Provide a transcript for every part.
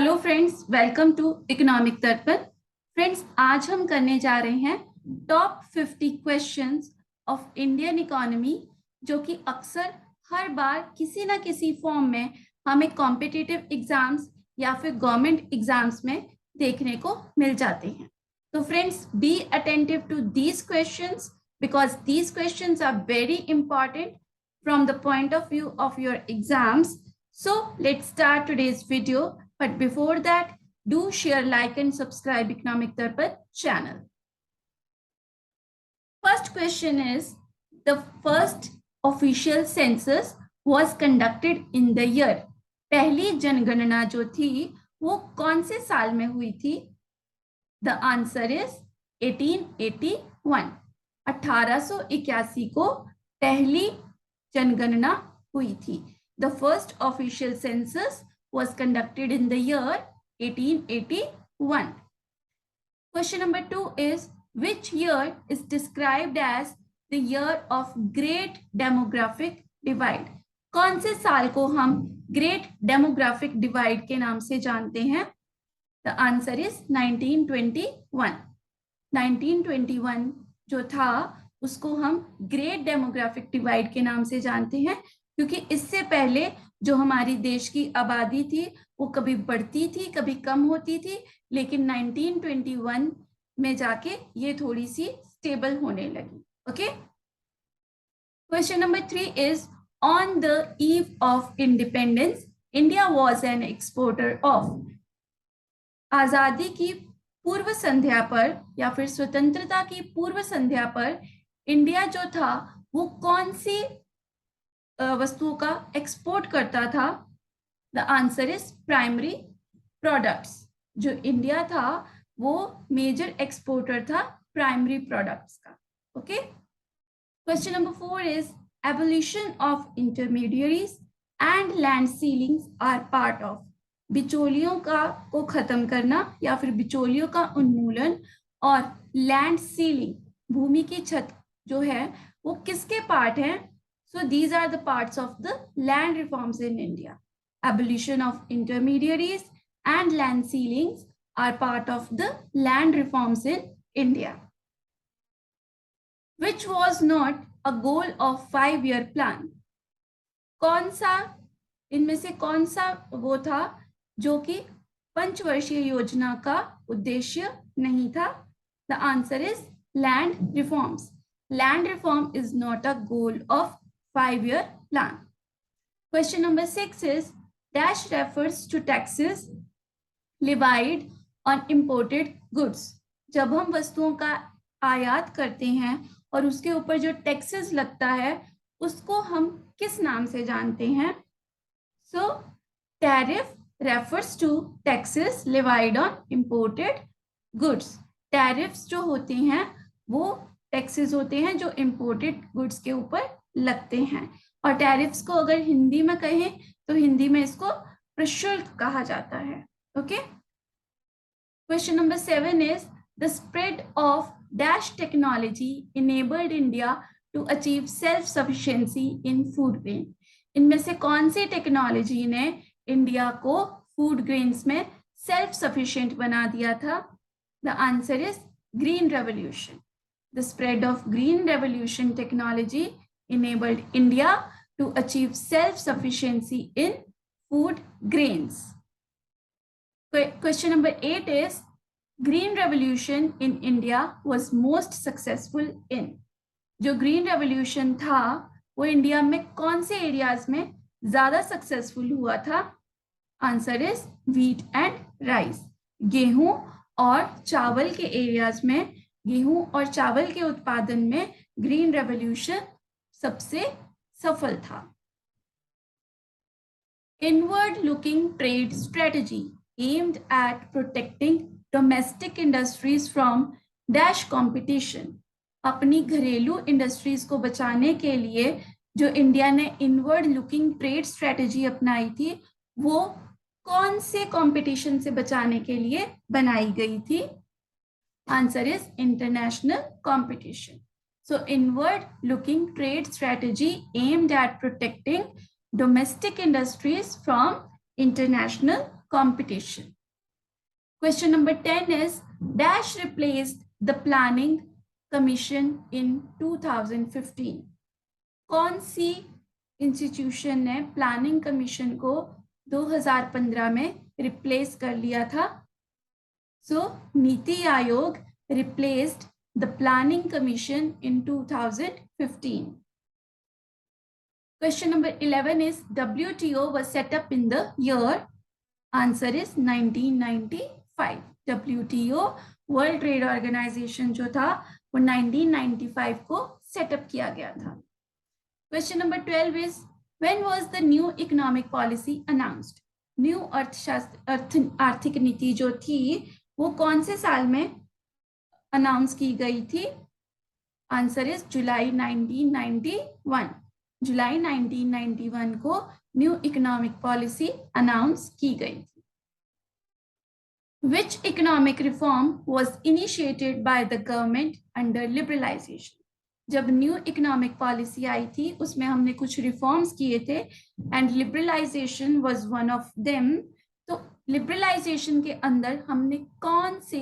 Hello friends, welcome to economic Darpan. Friends, आज हम करने जा रहे हैं top 50 questions of Indian economy, जो कि अक्सर हर बार किसी ना किसी फॉर्म में हमें कॉम्पिटिटिव एग्जाम्स या फिर गवर्नमेंट एग्जाम्स में देखने को मिल जाते हैं। तो friends, be attentive to these questions because these questions are very important from the point of view of your exams. So let's start today's video. But before that, do share, like and subscribe Economic Darpan channel. First question is, the first official census was conducted in the year. पहली जनगणना जो थी वो कौन से साल में हुई थी? The answer is 1881. 1881 को पहली जनगणना हुई थी. The first official census was conducted in the year 1881. Question number 2 is, which year is described as the year of great demographic divide? कौन से साल को हम great demographic divide के नाम से जानते हैं? The answer is 1921. 1921 जो था उसको हम ग्रेट डेमोग्राफिक डिवाइड के नाम से जानते हैं, क्योंकि इससे पहले जो हमारी देश की आबादी थी वो कभी बढ़ती थी कभी कम होती थी, लेकिन 1921 में जाके ये थोड़ी सी स्टेबल होने लगी. Okay. Question number 3 is, on the eve of independence India was an exporter of. आजादी की पूर्व संध्या पर या फिर स्वतंत्रता की पूर्व संध्या पर इंडिया जो था वो कौन सी वस्तुओं का एक्सपोर्ट करता था? The answer is primary products. जो इंडिया था वो मेजर एक्सपोर्टर था प्राइमरी प्रोडक्ट्स का. Okay. Question number 4 is, abolition of intermediaries and land ceilings are part of. बिचौलियों को खत्म करना या फिर बिचौलियों का उन्मूलन और लैंड सीलिंग भूमि की छत जो है वो किसके पार्ट हैं? So these are the parts of the land reforms in India. Abolition of intermediaries and land ceilings are part of the land reforms in India. Which was not a goal of 5-year plan. कौन सा इनमें से कौन सा वो था जो कि पंचवर्षीय योजना का उद्देश्य नहीं था? The answer is land reforms. Land reform is not a goal of 5-year plan. Question number 6 is, dash refers to taxes levied on imported goods. जब हम वस्तुओं का आयात करते हैं और उसके ऊपर जो टैक्सेस लगता है उसको हम किस नाम से जानते हैं? So tariff refers to taxes levied on imported goods. Tariffs जो होते हैं वो टैक्सेस होते हैं जो इंपोर्टेड गुड्स के ऊपर लगते हैं. और टैरिफ्स को अगर हिंदी में कहें तो हिंदी में इसको प्रशुल्क कहा जाता है. Okay. Question number 7 is, the spread of dash technology enabled India to achieve self sufficiency in food grain. इनमें से कौन सी टेक्नोलॉजी ने इंडिया को फूड ग्रेन्स में सेल्फ सफिशिएंट बना दिया था? The answer is green revolution. The spread of green revolution technology enabled India to achieve self-sufficiency in food grains. Question number 8 is, green revolution in India was most successful in. जो green revolution था वो India में कौन से areas में ज्यादा successful हुआ था? Answer is wheat and rice. गेहूं और चावल के एरियाज में, गेहूं और चावल के उत्पादन में ग्रीन रेवोल्यूशन सबसे सफल था. Inward looking trade strategy aimed at protecting domestic industries from dash competition. अपनी घरेलू इंडस्ट्रीज को बचाने के लिए जो इंडिया ने इनवर्ड लुकिंग ट्रेड स्ट्रेटजी अपनाई थी वो कौन से कंपटीशन से बचाने के लिए बनाई गई थी? Answer is international competition. So inward looking trade strategy aimed at protecting domestic industries from international competition. Question number 10 is dash replaced the planning commission in 2015. कौन सी इंस्टीट्यूशन ने प्लानिंग कमीशन को 2015 में रिप्लेस कर लिया था? सो NITI Aayog replaced the planning commission in 2015. Question number 11 is WTO was set up in the year. Answer is 1995. WTO world trade organisation जो था वो 1995 को सेटअप किया गया था. Question number 12 is when was the new economic policy announced? New आर्थिक नीति जो थी वो कौन से साल में अनाउंस की गई थी? Answer is July 1991. जुलाई 1991 को न्यू इकोनॉमिक पॉलिसी अनाउंस की गई थी. Which economic reform was initiated by the government under liberalization? जब न्यू इकोनॉमिक पॉलिसी आई थी उसमें हमने कुछ रिफॉर्म्स किए थे and liberalisation was one of them. तो लिबरलाइजेशन के अंदर हमने कौन से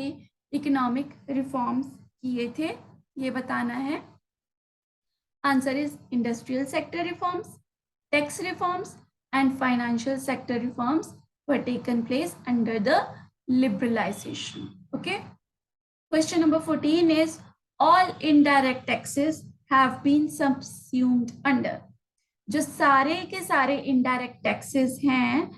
इकोनॉमिक रिफॉर्म्स किए थे ये बताना है. Answer is industrial sector reforms, tax reforms and financial sector reforms were taken place under the liberalization. Okay. Question number 14 is all indirect taxes have been subsumed under. जो सारे के सारे indirect taxes हैं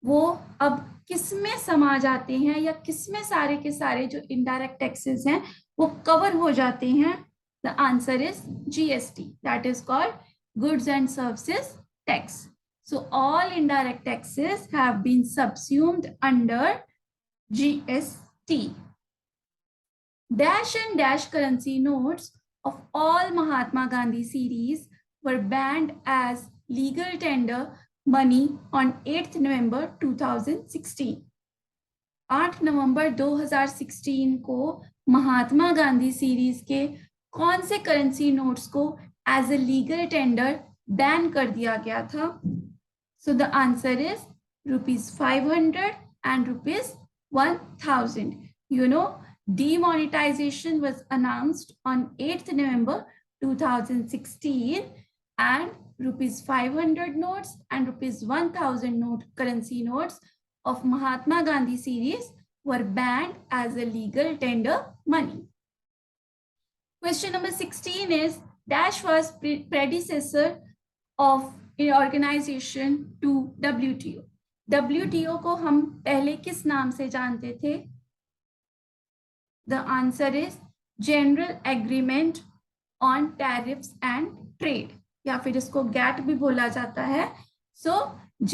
वो अब किसमें समा जाते हैं या किसमें सारे के सारे जो indirect taxes हैं वो कवर हो जाते हैं? The answer is GST, that is called goods and services tax. So all indirect taxes have been subsumed under GST. Dash and dash currency notes of all Mahatma Gandhi series were banned as legal tender money on 8th November 2016. 8 नवंबर 2016 को Mahatma Gandhi series के कौन से currency notes को as a legal tender ban कर दिया गया था? So the answer is ₹500 and ₹1,000. You know, demonetization was announced on 8th November 2016 and ₹500 notes and ₹1,000 note currency notes of Mahatma Gandhi series were banned as a legal tender money. Question number 16 is dash was predecessor of an organization to WTO. WTO को हम पहले किस नाम से जानते थे? The answer is General Agreement on Tariffs and Trade, या फिर इसको GATT भी बोला जाता है. So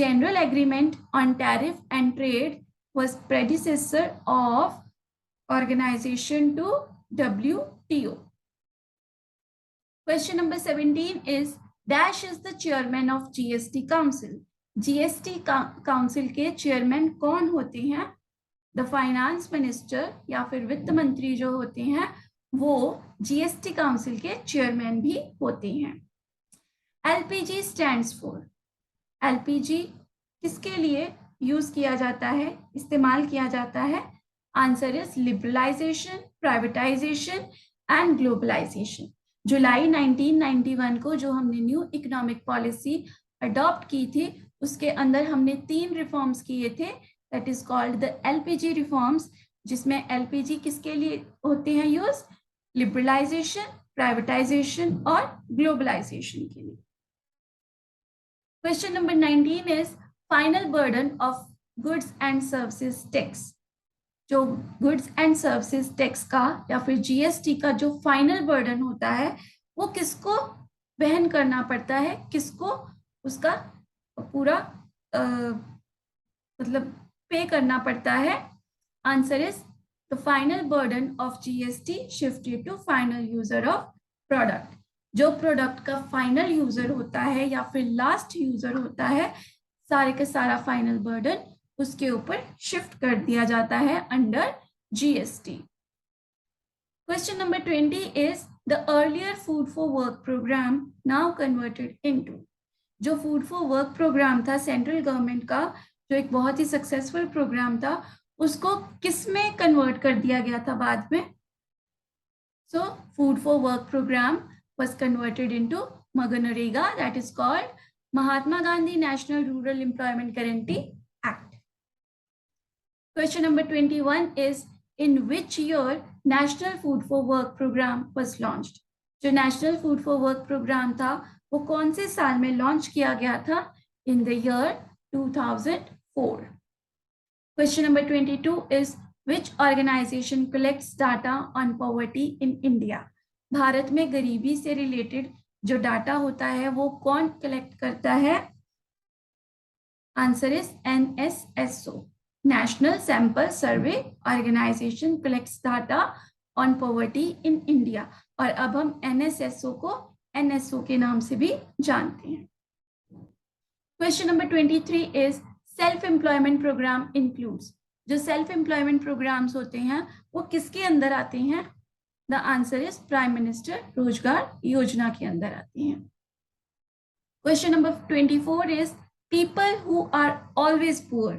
General Agreement on Tariff and Trade was predecessor of organization to WTO. Question number 17 is dash is the chairman of GST Council. GST council के chairman कौन होते हैं? द फाइनेंस मिनिस्टर या फिर वित्त मंत्री जो होते हैं वो जीएसटी काउंसिल के चेयरमैन भी होते हैं. LPG stands for. एलपीजी किसके लिए यूज किया जाता है, इस्तेमाल किया जाता है? Answer is liberalisation, privatisation and globalisation. जुलाई 1991 को जो हमने न्यू इकोनॉमिक पॉलिसी अडॉप्ट की थी उसके अंदर हमने 3 रिफॉर्म्स किए थे, that is called the LPG reforms, जिसमें एलपीजी किसके लिए होते हैं यूज? लिबरलाइजेशन, प्राइवेटाइजेशन और ग्लोबलाइजेशन के लिए. Question number 19 is final burden of goods and services tax. जो गुड्स एंड सर्विसेज टैक्स का या फिर जीएसटी का जो फाइनल बर्डन होता है वो किसको वहन करना पड़ता है, किसको उसका पूरा मतलब पे करना पड़ता है? Answer is the final burden of GST shifted to final user of product. जो प्रोडक्ट का फाइनल यूजर होता है या फिर लास्ट यूजर होता है सारे के सारा फाइनल बर्डन उसके ऊपर शिफ्ट कर दिया जाता है under GST. Question number 20 is the earlier food for work programme now converted into. जो फूड फॉर वर्क प्रोग्राम था सेंट्रल गवर्नमेंट का जो एक बहुत ही सक्सेसफुल प्रोग्राम था, उसको किस में कन्वर्ट कर दिया गया था बाद में? So food for work programme was converted into MGNREGA, that is called Mahatma Gandhi National Rural Employment Guarantee Act. Question number 21 is, in which year National Food for Work program was launched? जो National Food for Work program था वो कौन से साल में launch किया गया था? In the year 2004. Question number 22 is, which organization collects data on poverty in India? Bharat में गरीबी से रिलेटेड जो डाटा होता है वो कौन कलेक्ट करता है? Answer is NSSO, national sample survey organisation collects data on poverty in India, और अब हम NSSO को NSO के नाम से भी जानते हैं। Question number 23 is, self employment programme includes, जो सेल्फ एम्प्लॉयमेंट प्रोग्राम्स होते हैं वो किसके अंदर आते हैं? The answer is prime minister Rozgar Yojana के अंदर आती हैं। Question number 24 is, people who are always poor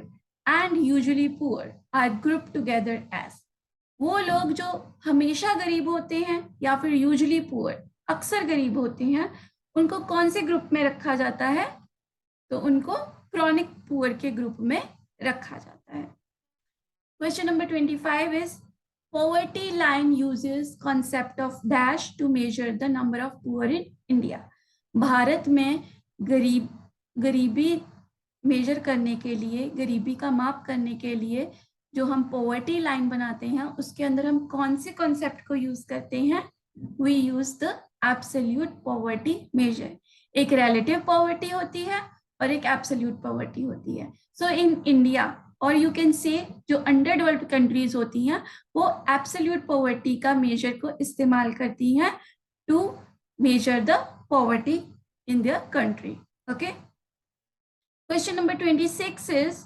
and usually poor are group together as, वो लोग जो हमेशा गरीब होते हैं या फिर यूजुअली पुअर अक्सर गरीब होते हैं, उनको कौन से ग्रुप में रखा जाता है? तो उनको क्रॉनिक पुअर के ग्रुप में रखा जाता है। Question number 25 is, poverty line uses concept of dash to measure the number of poor in India. Bharat में गरीबी मेजर करने के लिए, गरीबी का माप करने के लिए जो हम पॉवर्टी लाइन बनाते हैं उसके अंदर हम कौन से कॉन्सेप्ट को यूज करते हैं? We use the absolute poverty measure. एक रिलेटिव पॉवर्टी होती है और एक एब्सोल्यूट पॉवर्टी होती है। सो इन इंडिया, और यू कैन से जो अंडर डेवलप्ड कंट्रीज होती हैं वो एब्सोल्यूट पॉवर्टी का मेजर को इस्तेमाल करती हैं to measure the poverty in their country. Okay, question number 26 is,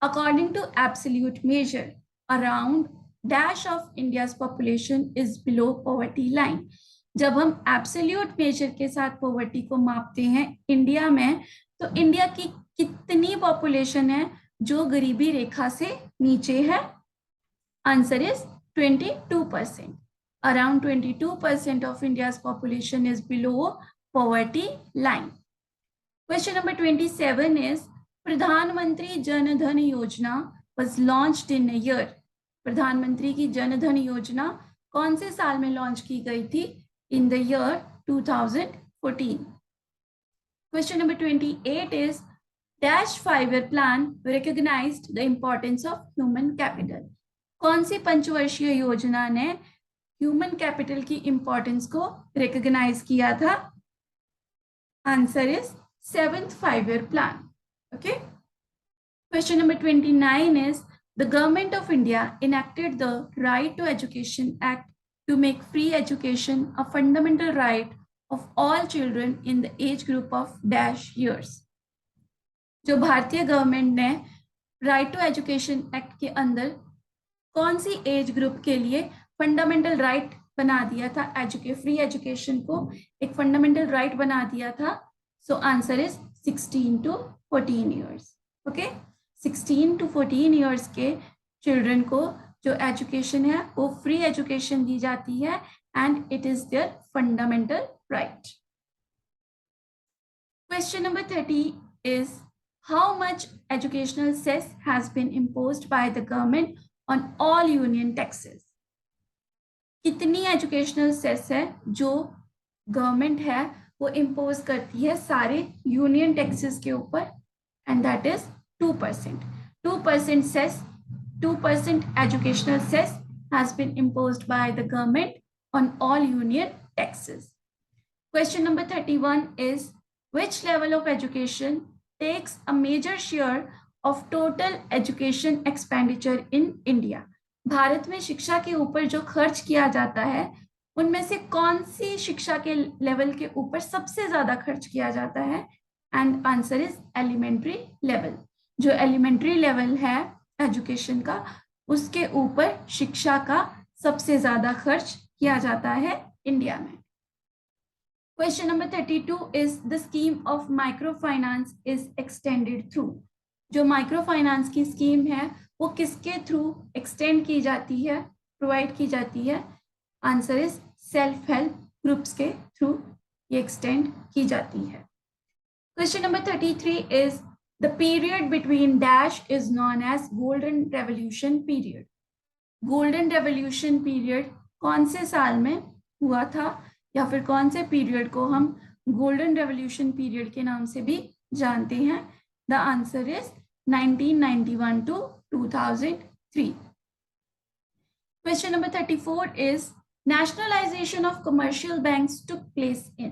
according to absolute measure around dash of India's population is below poverty line. जब हम एब्सोल्यूट मेजर के साथ पॉवर्टी को मापते हैं इंडिया में, तो इंडिया की कितनी पॉपुलेशन है जो गरीबी रेखा से नीचे है? Answer is 22%. Around 22% of India's population is below poverty line. Question number 27 is, प्रधानमंत्री जन धन योजना was launched in a year. प्रधानमंत्री की जन धन योजना कौन से साल में लॉन्च की गई थी? In the year 2014. Question number 28 is, Dash 5-year plan recognized the importance of human capital. कौन सी पंचवर्षीय योजना ने ह्यूमन कैपिटल की इंपॉर्टेंस को रिकॉग्नाइज किया था? Answer is 7th 5-year plan. Okay. Question number 29 is, the government of India enacted the Right to Education Act to make free education a fundamental right of all children in the age group of dash years. जो भारतीय government ने right to education act के अंदर कौन सी age group के लिए fundamental right बना दिया था? फ्री एजुकेशन को एक फंडामेंटल राइट बना दिया था। So answer is 16 to 14 years. Okay, 16 to 14 years के चिल्ड्रन को जो एजुकेशन है वो फ्री एजुकेशन दी जाती है and it is there fundamental right. Question number 30 is, how much educational cess has been imposed by the government on all union taxes? कितनी educational cess है जो गवर्नमेंट है वो इम्पोज करती है सारे यूनियन टैक्सेस के ऊपर? And that is 2%. 2% cess, 2% educational cess has been imposed by the government on all union taxes. Question number 31 is, which level of education takes a major share of total education expenditure in India? Bharat में शिक्षा के ऊपर जो खर्च किया जाता है उनमें से कौन सी शिक्षा के लेवल के ऊपर सबसे ज्यादा खर्च किया जाता है? And answer is elementary level. जो एलिमेंट्री लेवल है एजुकेशन का उसके ऊपर शिक्षा का सबसे ज्यादा खर्च किया जाता है इंडिया में। Question number 32 is, the scheme of microfinance is extended through. जो माइक्रो फाइनेंस की स्कीम है वो किसके थ्रू एक्सटेंड की जाती है, प्रोवाइड की जाती है? Answer is self help groups के थ्रू ये एक्सटेंड की जाती है। Question number 33 is the period between dash is known as golden revolution period. Golden revolution period कौन से साल में हुआ था, या फिर कौन से पीरियड को हम गोल्डन रेवोल्यूशन पीरियड के नाम से भी जानते हैं? The answer is 1991 to 2003. Question number 34 is nationalization of commercial banks took place in.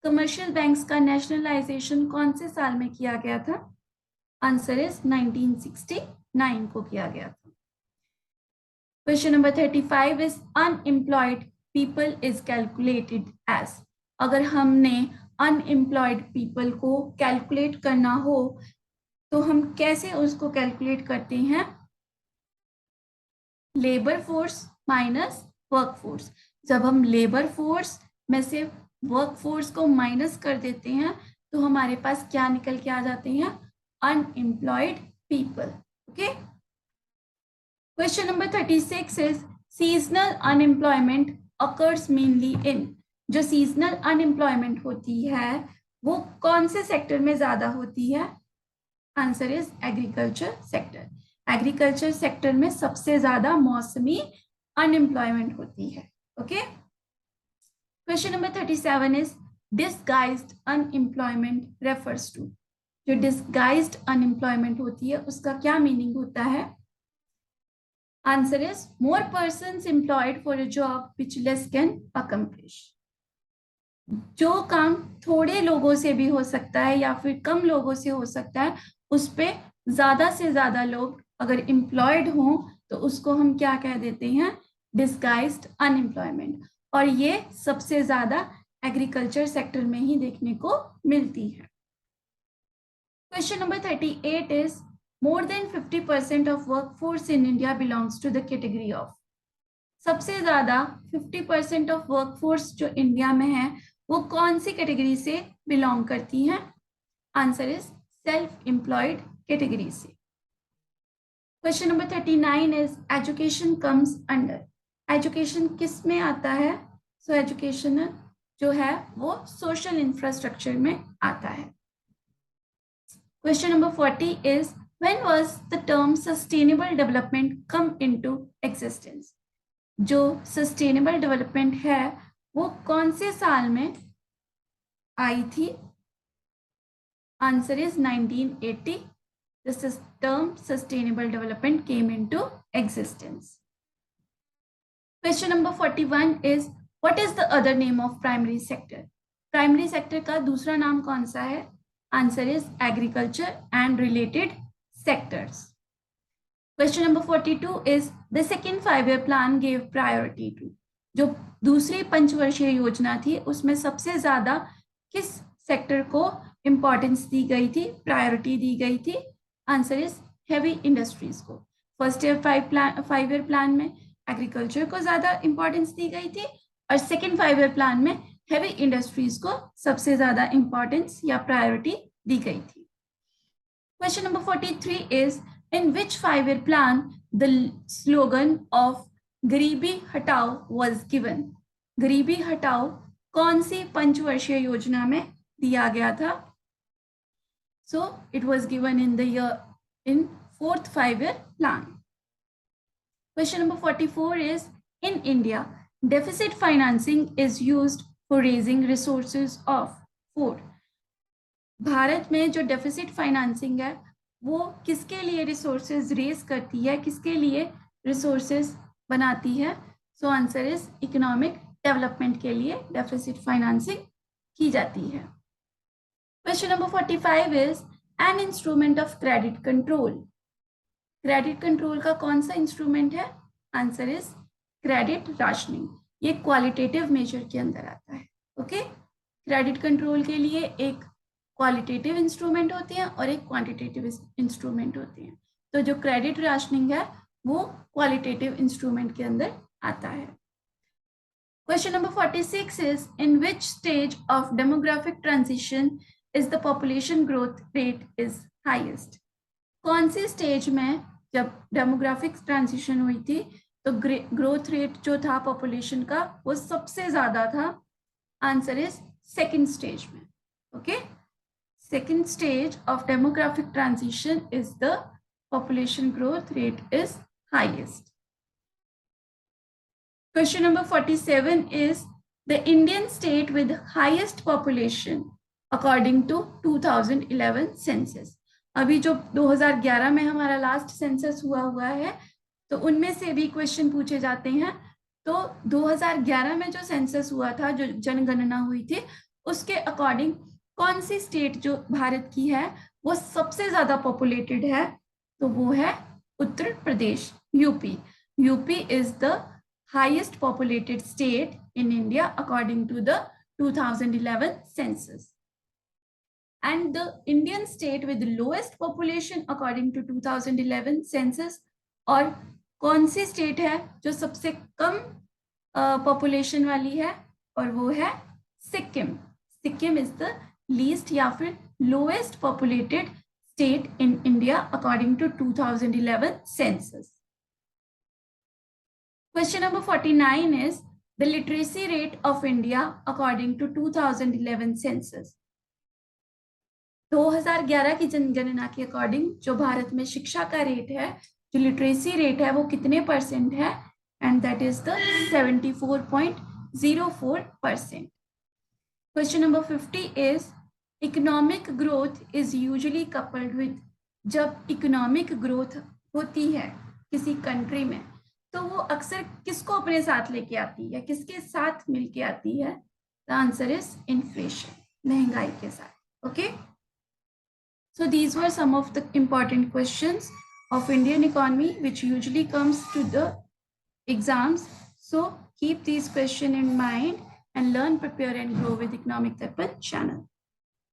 Commercial banks का नेशनलाइजेशन कौन से साल में किया गया था? आंसर इज 1969 को किया गया था। Question number 35 is unemployed people is calculated as. अगर हमने अनएम्प्लॉयड पीपल को कैलकुलेट करना हो तो हम कैसे उसको कैलकुलेट करते हैं? Labour force minus work force. जब हम लेबर फोर्स में से वर्क फोर्स को माइनस कर देते हैं तो हमारे पास क्या निकल के आ जाते हैं? Unemployed people. Okay. Question number 36 is seasonal unemployment occurs mainly इन। जो सीजनल अनएम्प्लॉयमेंट होती है वो कौन से सेक्टर में ज्यादा होती है? Answer is agriculture sector. Agriculture sector में सबसे ज्यादा मौसमी अनएम्प्लॉयमेंट होती है। Okay. Question number 37 is disguised unemployment refers to. जो डिसगाइज्ड अनएम्प्लॉयमेंट होती है उसका क्या मीनिंग होता है? Answer is more persons employed for a job which less can accomplish. जो काम थोड़े लोगों से भी हो सकता है या फिर कम लोगों से हो सकता है उस पे ज्यादा से ज्यादा लोग अगर एम्प्लॉयड हों तो उसको हम क्या कह देते हैं? Disguised unemployment. और ये सबसे ज्यादा एग्रीकल्चर सेक्टर में ही देखने को मिलती है। Question number 38 is more than 50% of workforce in India belongs to the category of. सबसे ज्यादा 50% ऑफ वर्कफोर्स जो इंडिया में है वो कौन सी कैटेगरी से बिलोंग करती हैं? Answer is self employed category से। Question number 39 is education comes under. Education किस में आता है? सो एजुकेशन जो है वो सोशल इंफ्रास्ट्रक्चर में आता है। Question number 40 is when was the term sustainable development come into existence. जो सस्टेनेबल डेवलपमेंट है वो कौन से साल में आई थी? Answer is 1980. The term sustainable development came into existence. Question number 41 is what is the other name of primary sector? Primary sector का दूसरा नाम कौन सा है? Answer is agriculture and related sectors. Question number 42 is the second 5-year plan gave priority to. जो दूसरी पंचवर्षीय योजना थी उसमें सबसे ज्यादा किस सेक्टर को इंपॉर्टेंस दी गई थी, प्रायोरिटी दी गई थी? आंसर इज हेवी इंडस्ट्रीज को। फर्स्ट ईयर 5-ईयर प्लान में एग्रीकल्चर को ज्यादा इंपॉर्टेंस दी गई थी और सेकेंड 5-ईयर प्लान में हेवी इंडस्ट्रीज को सबसे ज्यादा इंपॉर्टेंस या प्रायोरिटी दी गई थी। Question number 43 is in which five year plan the slogan of गरीबी हटाओ वाज गिवन। गरीबी हटाओ कौन सी पंचवर्षीय योजना में दिया गया था? So it was given in the year in 4th 5-year plan. Question number 44 is in India, deficit financing is used for raising resources of food. Bharat में जो डेफिसिट फाइनेंसिंग है वो किसके लिए रिसोर्सेज रेज करती है, किसके लिए रिसोर्सेज बनाती है? So answer is economic development के लिए डेफिसिट फाइनेंसिंग की जाती है। Question number 45 is an instrument of credit control. Credit control का कौन सा इंस्ट्रूमेंट है? Answer is credit rationing. ये क्वालिटेटिव मेजर के अंदर आता है। ओके। क्रेडिट कंट्रोल के लिए एक क्वालिटेटिव इंस्ट्रूमेंट होती है और एक क्वांटिटेटिव इंस्ट्रूमेंट होती है। तो जो क्रेडिट राशनिंग है वो क्वालिटेटिव इंस्ट्रूमेंट के अंदर आता है। Question number 46 is in which stage of demographic transition is the population growth rate is highest. कौन सी स्टेज में जब डेमोग्राफिक ट्रांजिशन हुई थी तो ग्रोथ रेट जो था पॉपुलेशन का वो सबसे ज्यादा था? आंसर इज सेकेंड स्टेज में. Okay, second stage of demographic transition is the population growth rate is highest. Question number 47 is the Indian state with highest population according to 2011 census. अभी जो 2011 में हमारा लास्ट सेंसस हुआ है तो उनमें से भी क्वेश्चन पूछे जाते हैं. तो 2011 में जो सेंसस हुआ था, जो जनगणना हुई थी, उसके अकॉर्डिंग कौन सी स्टेट जो भारत की है वो सबसे ज्यादा पॉपुलेटेड है? तो वो है Uttar Pradesh, UP. UP is the highest populated state in India according to the 2011 census. And the Indian state with lowest population according to 2011 census. और कौन सी स्टेट है जो सबसे कम पॉपुलेशन वाली है? और वो है Sikkim. Sikkim is the least या फिर lowest populated state in India according to 2011 census. Question number 49 is the literacy rate of India according to 2011 census. 2011 की जनगणना के अकॉर्डिंग जो भारत में शिक्षा का रेट है, जो लिटरेसी रेट है, वो कितने परसेंट है? And that is the 74.04%. Question number 50 is economic growth is usually coupled with. जब इकोनॉमिक ग्रोथ होती है किसी कंट्री में तो वो अक्सर किसको अपने साथ लेके आती है, किसके साथ मिलके आती है? द आंसर इज इन्फ्लेशन, महंगाई के साथ. Okay, so these were some of the important questions of Indian economy which usually comes to the exams. So keep these questions in mind and learn, prepare and grow with Economic Darpan channel.